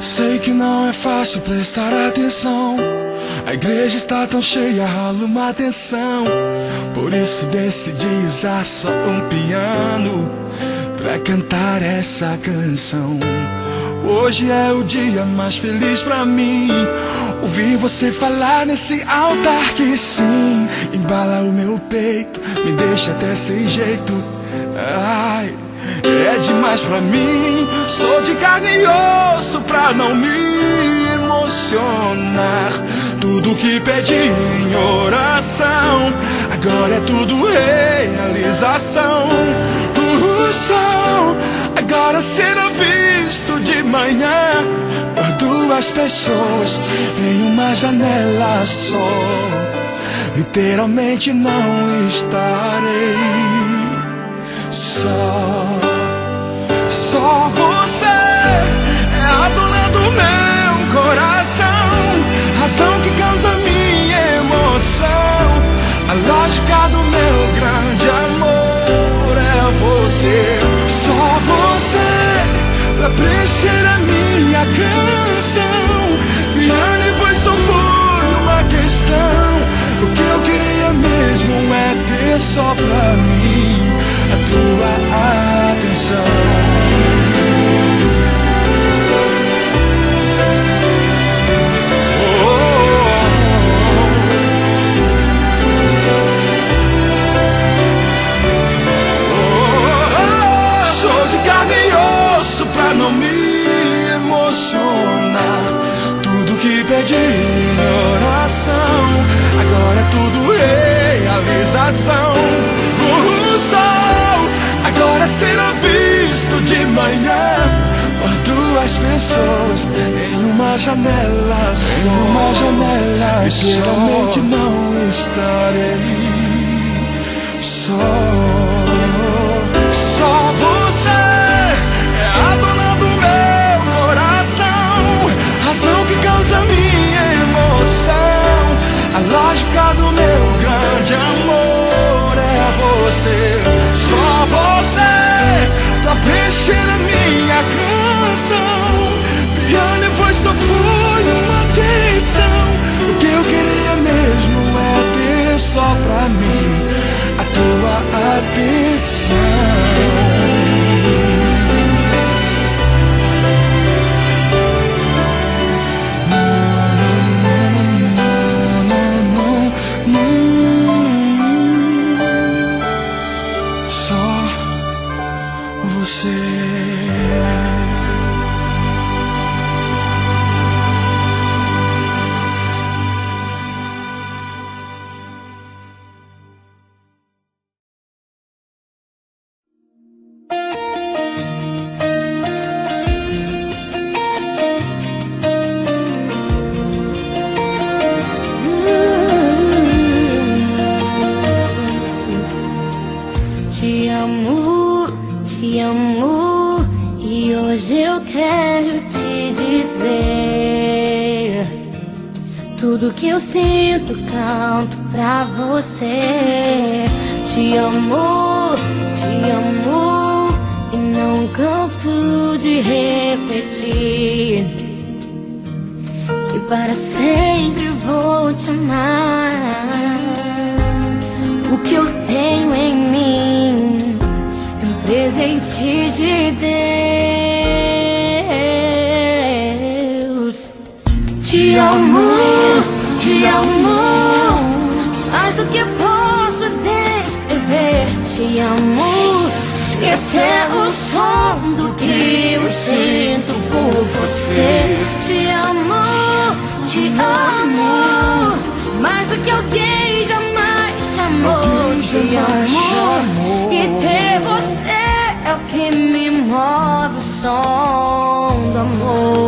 Sei que não é fácil prestar atenção. A igreja está tão cheia, rola uma tensão. Por isso decidi usar só um piano pra cantar essa canção. Hoje é o dia mais feliz pra mim. Ouvir você falar nesse altar que sim, embala o meu peito, me deixa até sem jeito. Ai, é demais pra mim. Sou de carne e osso pra não me emocionar. Tudo que pedi em oração, agora é tudo realização. O sol agora será visto de manhã por duas pessoas em uma janela só. Literalmente não estarei só. Só você é a dona do meu coração, razão que causa minha emoção. A lógica do meu grande amor é você. Só você pra preencher a minha canção. Piano e voz só foi uma questão. O que eu queria mesmo é ter só pra mim a tua atenção. Sou de carne e osso pra não me emocionar. Tudo que pedi em oração, agora é tudo realização. O sol agora será visto de manhã por duas pessoas em uma janela só. Em uma janela literalmente não estarei só. Só você é a dona do meu coração, razão que causa minha emoção. A lógica do meu grande amor é você. Só você pra preencher a minha canção. Piano e voz só foi uma questão. O que eu queria mesmo é ter só pra mim a tua atenção. Te amo, e hoje eu quero te dizer tudo que eu sinto, canto pra você. Te amo, e não canso de repetir que para sempre vou te amar. O que eu tenho em mim é um presente de Deus. Te amo, mais do que posso descrever. Te amo, esse é o som do que eu sinto por você. Te amo, mais do que alguém jamais te amou. Te amo, e ter você é o que me move, o som do amor.